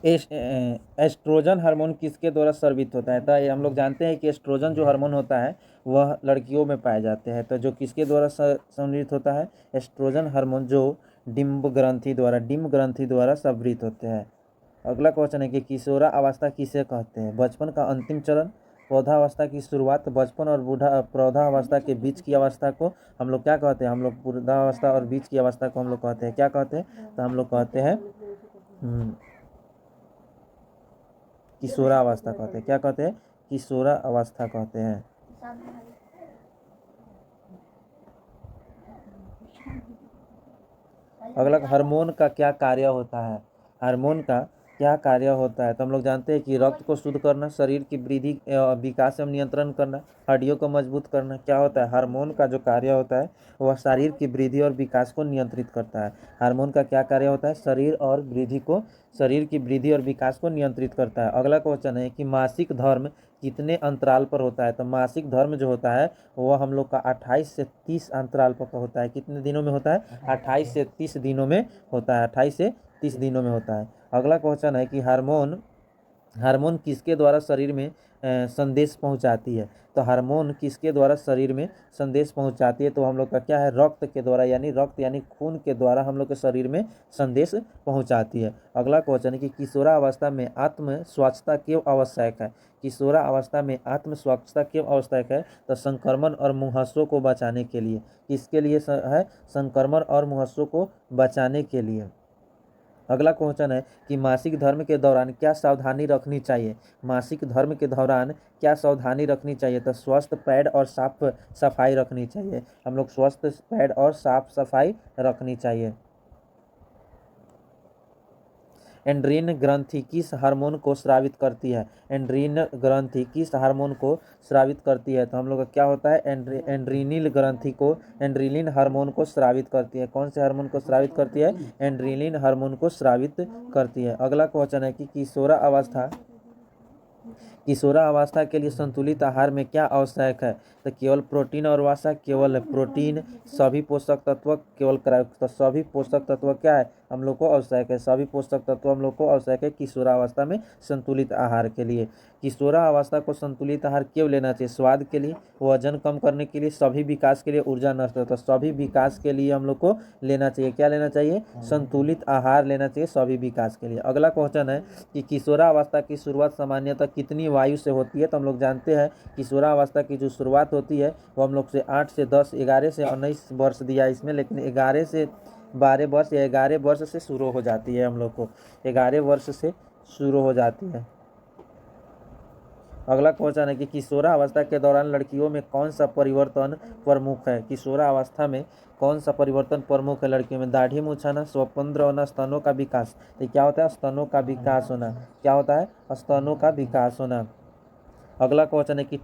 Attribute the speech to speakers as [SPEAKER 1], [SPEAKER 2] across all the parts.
[SPEAKER 1] Oestrogen hormone किसके द्वारा स्रावित होता है? तो ये हम लोग जानते हैं कि एस्ट्रोजन जो हार्मोन होता है वह लड़कियों में पाए जाते हैं। तो जो किसके द्वारा स्रावित होता है? एस्ट्रोजन हार्मोन जो डिम्ब ग्रंथि द्वारा स्रावित होते हैं। अगला क्वेश्चन है कि किशोरावस्था किसे कहते हैं? बचपन का अंतिम चरण, पौधावस्था की शुरुआत, बचपन और प्रौढ़ावस्था के बीच की अवस्था को हम लोग क्या कहते हैं? हम लोग प्रौढ़ावस्था और बीच की अवस्था को हम लोग कहते हैं क्या कहते हैं? तो हम लोग कहते हैं किशोरावस्था कहते हैं। क्या कहते हैं? किशोरावस्था कहते हैं। अगला हार्मोन का क्या कार्य होता है? हार्मोन का क्या कार्य होता है? तो हम लोग जानते हैं कि रक्त को शुद्ध करना, शरीर की वृद्धि विकास एवं नियंत्रण करना, हड्डियों को मजबूत करना। क्या होता है? हार्मोन का जो कार्य होता है वह शरीर की वृद्धि और विकास को नियंत्रित करता है। हार्मोन का क्या कार्य होता है? शरीर की वृद्धि और विकास को नियंत्रित करता है। अगला क्वेश्चन है कि मासिक धर्म कितने अंतराल पर होता है? तो मासिक धर्म जो होता है वह हम लोग का 28 से 30 अंतराल पर होता है। कितने दिनों में होता है? 28 से 30 दिनों में होता है। 28 से 30 दिनों में होता है। अगला क्वेश्चन है कि हार्मोन किसके द्वारा शरीर में संदेश पहुंचाती है? तो हार्मोन किसके द्वारा शरीर में संदेश पहुंचाती है? तो हम लोग का क्या है? रक्त के द्वारा, यानी खून के द्वारा हम लोग के शरीर में संदेश पहुंचाती है। अगला क्वेश्चन है कि किशोरावस्था में आत्म स्वच्छता क्यों आवश्यक है? किशोरावस्था में आत्म स्वच्छता क्यों आवश्यक है? तो संक्रमण और मुंहासों को बचाने के लिए। किसके लिए है? संक्रमण और मुंहासों को बचाने के लिए। अगला क्वेश्चन है कि मासिक धर्म के दौरान क्या सावधानी रखनी चाहिए? मासिक धर्म के दौरान क्या सावधानी रखनी चाहिए? तो स्वस्थ पैड और साफ सफाई रखनी चाहिए। हम लोग स्वस्थ पैड और साफ सफाई रखनी चाहिए। एंड्रीन ग्रंथि किस हार्मोन को स्रावित करती है? एंड्रीन ग्रंथि किस हार्मोन को स्रावित करती है? तो हम लोग का क्या होता है? एंड्रीनिल ग्रंथि को एंड्रीलिन हार्मोन को स्रावित करती है। कौन से हार्मोन को स्रावित करती है? एंड्रीलिन हार्मोन को स्रावित करती है। अगला क्वेश्चन है कि किशोरावस्था के लिए संतुलित आहार में क्या आवश्यक है? तो केवल प्रोटीन और वसा, केवल प्रोटीन, सभी पोषक तत्व, तो सभी पोषक तत्व क्या है? हम लोग को आवश्यक है। सभी पोषक तत्व हम लोग को आवश्यक है किशोरावस्था में संतुलित आहार के लिए। किशोरावस्था को संतुलित आहार क्यों लेना चाहिए? स्वाद के लिए, वजन कम करने के लिए, सभी विकास के लिए, ऊर्जा नष्ट होता है। सभी विकास के लिए हम लोग को लेना चाहिए। क्या लेना चाहिए? संतुलित आहार लेना चाहिए सभी विकास के लिए। अगला क्वेश्चन है कि किशोरावस्था की शुरुआत सामान्यतः कितनी वायु से होती है? तो हम लोग जानते हैं किशोरावस्था की जो शुरुआत होती है वो हम लोग से 8 से 10, 11 से 19 वर्ष दिया है इसमें, लेकिन 11 से 12 वर्ष या 11 वर्ष से शुरू हो जाती है। हम लोग को 11 वर्ष से शुरू हो जाती है। अगला क्वेश्चन है कि किशोरावस्था के दौरान लड़कियों में कौन सा परिवर्तन प्रमुख है? किशोरावस्था में कौन सा परिवर्तन प्रमुख है लड़कियों में? दाढ़ी मूछाना, स्वपंद्र होना, स्तनों का विकास। तो क्या होता है? स्तनों का विकास होना। क्या होता है? स्तनों का विकास होना। अगला क्वेश्चन है कि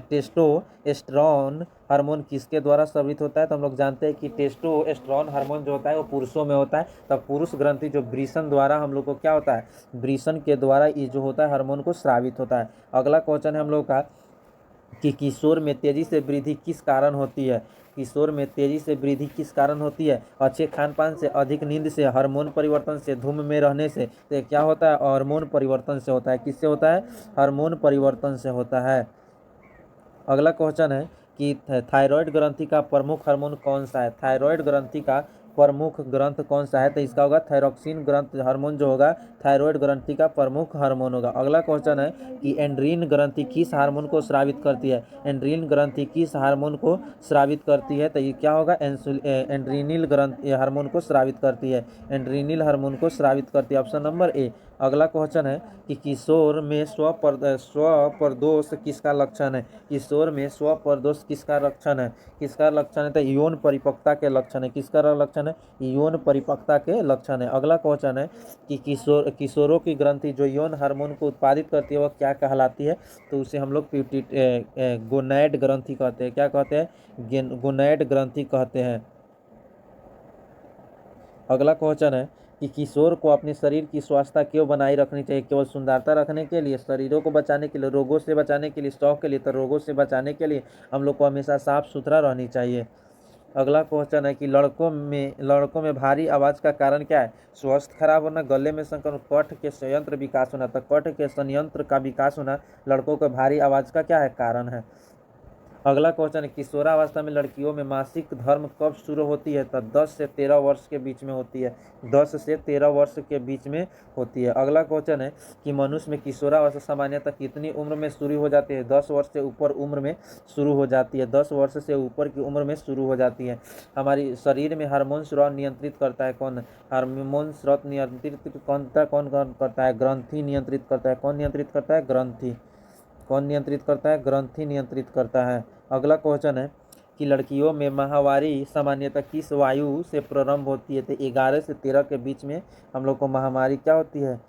[SPEAKER 1] टेस्टोस्टेरोन हार्मोन किसके द्वारा स्रावित होता है? तो हम लोग जानते हैं कि टेस्टोस्टेरोन हार्मोन जो होता है वो पुरुषों में होता है। तब पुरुष ग्रंथि जो वृषण द्वारा हम लोग को क्या होता है? वृषण के द्वारा ये जो होता है हार्मोन को स्रावित होता है। अगला क्वेश्चन है हम लोग का कि किशोर में तेजी से वृद्धि किस कारण होती है? किशोर में तेजी से वृद्धि किस कारण होती है? अच्छे खान पान से, अधिक नींद से, हार्मोन परिवर्तन से, धूम में रहने से। तो क्या होता है? हार्मोन परिवर्तन से होता है। किससे होता है? हार्मोन परिवर्तन से होता है। अगला क्वेश्चन है कि थायराइड ग्रंथि का प्रमुख हार्मोन कौन सा है? थायराइड ग्रंथि का प्रमुख ग्रंथ कौन सा है? तो इसका होगा थायरोक्सिन ग्रंथ हार्मोन जो होगा थायराइड ग्रंथि का प्रमुख हार्मोन होगा। अगला क्वेश्चन है कि एंड्रीन ग्रंथि किस हार्मोन को स्रावित करती है? एंड्रीन ग्रंथि किस हार्मोन को स्रावित करती है? तो ये क्या होगा? एंड्रीनिल ग्रंथि हार्मोन को स्रावित करती है। एंड्रीनिल हार्मोन को स्रावित करती है। Option number A. अगला क्वेश्चन है कि किशोर में स्वप्रदोष किसका लक्षण है? किशोर में स्वप्रदोष किसका लक्षण है? किसका लक्षण है? तो यौन परिपक्वता के लक्षण है। किसका लक्षण है? यौन परिपक्वता के लक्षण है। अगला क्वेश्चन है कि किशोरों की ग्रंथि जो यौन हार्मोन को उत्पादित करती है वह क्या कहलाती है? तो उसे हम लोग गोनैड ग्रंथि कहते हैं। क्या कहते हैं? गोनैड ग्रंथि कहते हैं। अगला क्वेश्चन है कि किशोर को अपने शरीर की स्वास्थ्य क्यों बनाए रखनी चाहिए? केवल सुंदरता रखने के लिए, शरीरों को बचाने के लिए, रोगों से बचाने के लिए, शौक के लिए? तो रोगों से बचाने के लिए हम लोग को हमेशा साफ सुथरा रहनी चाहिए। अगला क्वेश्चन है कि लड़कों में भारी आवाज़ का कारण क्या है? स्वास्थ्य खराब होना, गले में संक्रमण, कंठ के संयंत्र विकास होना। तो कंठ के संयंत्र का विकास होना लड़कों को भारी आवाज़ का क्या है? कारण है। अगला क्वेश्चन है किशोरावस्था में लड़कियों में मासिक धर्म कब शुरू होती है? तो 10 से 13 वर्ष के बीच में होती है। 10 से 13 वर्ष के बीच में होती है। अगला क्वेश्चन है कि मनुष्य में किशोरावस्था सामान्यतः कितनी उम्र में शुरू हो जाती है? 10 वर्ष से ऊपर उम्र में शुरू हो जाती है। 10 वर्ष से ऊपर की उम्र में शुरू हो जाती है। हमारी शरीर में हार्मोन स्राव नियंत्रित करता है कौन? हार्मोन स्राव नियंत्रित कौन करता है? ग्रंथि नियंत्रित करता है। कौन नियंत्रित करता है? ग्रंथि। कौन नियंत्रित करता है? ग्रंथि नियंत्रित करता है। अगला क्वेश्चन है कि लड़कियों में माहवारी सामान्यतः किस वायु से प्रारंभ होती है? तो 11 से 13 के बीच में हम लोग को महामारी क्या होती है?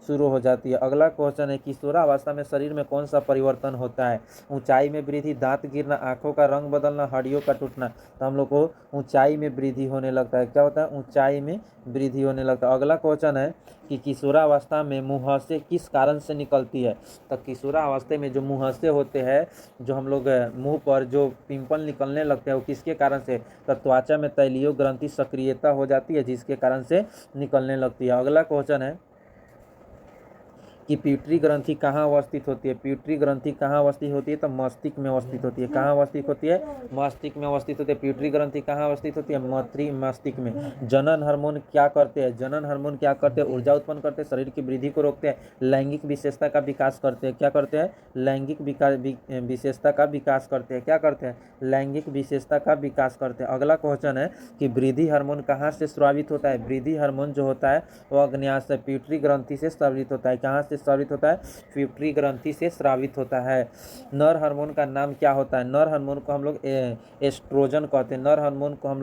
[SPEAKER 1] शुरू हो जाती है। अगला क्वेश्चन है किशोरावस्था में शरीर में कौन सा परिवर्तन होता है? ऊंचाई में वृद्धि, दांत गिरना, आंखों का रंग बदलना, हड्डियों का टूटना। तो हम लोग को ऊंचाई में वृद्धि होने लगता है। क्या होता है? ऊंचाई में वृद्धि होने लगता है। अगला क्वेश्चन है कि किशोरावस्था में मुंहासे किस कारण से निकलती है? तो किशोरावस्था में जो मुंहासे होते हैं, जो हम लोग मुंह पर जो पिंपल निकलने लगते हैं, वो किसके कारण से? तो त्वचा में तैलीय ग्रंथि सक्रियता हो जाती है, जिसके कारण से निकलने लगती है। अगला क्वेश्चन है कि प्यूटरी ग्रंथि कहाँ अवस्थित होती है? प्यूटरी ग्रंथि कहाँ अवस्थित होती है? तो मस्तिष्क में अवस्थित होती है। कहाँ अवस्थित होती है? मस्तिष्क में अवस्थित होती है। प्यूटरी ग्रंथि कहाँ अवस्थित होती है? मस्तिष्क में। जनन हार्मोन क्या करते हैं? जनन हार्मोन क्या करते हैं? ऊर्जा उत्पन्न करते हैं, शरीर की वृद्धि को रोकते हैं, लैंगिक विशेषता का विकास करते हैं। क्या करते हैं? लैंगिक विशेषता का विकास करते हैं। क्या करते हैं? लैंगिक विशेषता का विकास करते हैं। अगला क्वेश्चन है कि वृद्धि हार्मोन कहाँ से स्रावित होता है? वृद्धि हार्मोन जो होता है वो अग्न्याशय प्यूटरी ग्रंथि से स्रावित होता है। कहाँ से स्रावित होता है? प्यूटरी ग्रंथि से स्रावित होता है। नर हार्मोन का नाम क्या होता है? नर हार्मोन को हम लोग एस्ट्रोजन कहते हैं। नर हार्मोन को हम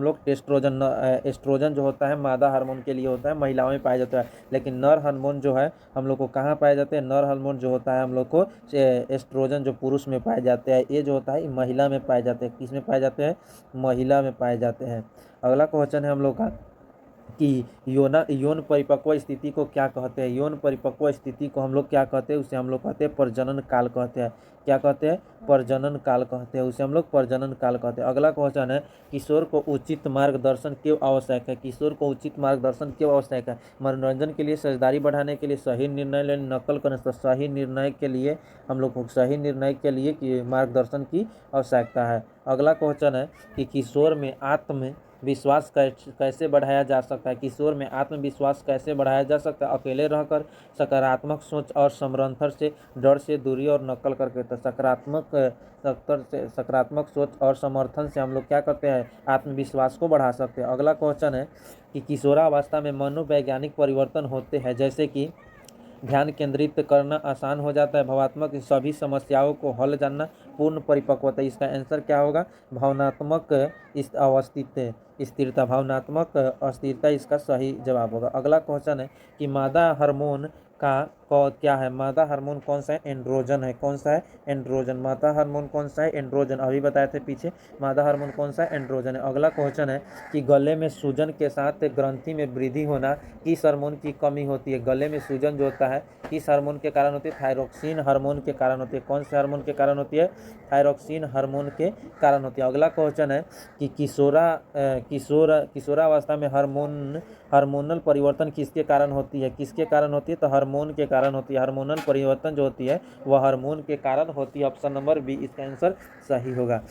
[SPEAKER 1] लोग टेस्ट्रोजन, एस्ट्रोजन जो होता है मादा हार्मोन के लिए होता है, महिलाओं में पाया जाता है। लेकिन नर हार्मोन जो है हम लोग को कहाँ पाए जाते हैं? नर हार्मोन जो होता है हम लोग को एस्ट्रोजन जो पुरुष में पाए जाते हैं, ये जो होता है महिला में पाए जाते हैं। किस में पाए जाते हैं? महिला में पाए जाते हैं। अगला क्वेश्चन है हम लोग का कि यौन परिपक्व स्थिति को क्या कहते हैं? यौन परिपक्व स्थिति को हम लोग क्या कहते हैं? उसे हम लोग कहते हैं प्रजनन काल कहते हैं। क्या कहते हैं? प्रजनन काल कहते हैं। उसे हम लोग प्रजनन काल कहते हैं। अगला क्वेश्चन है किशोर को उचित मार्गदर्शन क्यों आवश्यक है? किशोर को उचित मार्गदर्शन क्यों आवश्यक है? मनोरंजन के लिए, समझदारी बढ़ाने के लिए, सही निर्णय लेने, नकल करने से सही निर्णय के लिए हम लोग को सही निर्णय के लिए कि मार्गदर्शन की आवश्यकता है। अगला क्वेश्चन है कि किशोर में आत्मविश्वास कैसे बढ़ाया जा सकता है? किशोर में आत्मविश्वास कैसे बढ़ाया जा सकता है? अकेले रहकर, सकारात्मक सोच और समर्थन से, डर से दूरी और नकल करके। तो सकारात्मक सोच और समर्थन से हम लोग क्या करते हैं? आत्मविश्वास को बढ़ा सकते हैं। अगला क्वेश्चन है कि किशोरावस्था में मनोवैज्ञानिक परिवर्तन होते हैं, जैसे कि ध्यान केंद्रित करना आसान हो जाता है, भावनात्मक सभी समस्याओं को हल जानना, पूर्ण परिपक्वता। इसका आंसर क्या होगा? भावनात्मक स्थिरता। भावनात्मक अस्थिरता इसका सही जवाब होगा। अगला क्वेश्चन है कि मादा हार्मोन क्या है? मादा हार्मोन कौन सा है? एंड्रोजन है। कौन सा है? एंड्रोजन। मादा हार्मोन कौन सा है? एंड्रोजन। अभी बताए थे पीछे, मादा हार्मोन कौन सा है? एंड्रोजन है। अगला क्वेश्चन है कि गले में सूजन के साथ ग्रंथि में वृद्धि होना किस हार्मोन की कमी होती है? गले में सूजन जो होता है किस हार्मोन के कारण होती है? थायरोक्सिन हार्मोन के कारण होती है। कौन से हार्मोन के कारण होती है? थायरोक्सिन हार्मोन के कारण होती है। अगला क्वेश्चन है कि किशोरावस्था में हार्मोनल परिवर्तन किसके कारण होती है? किसके कारण होती है? तो हार्मोन के कारण होती है। हार्मोनल परिवर्तन जो होती है वह हार्मोन के कारण होती है। ऑप्शन नंबर बी इसका आंसर सही होगा।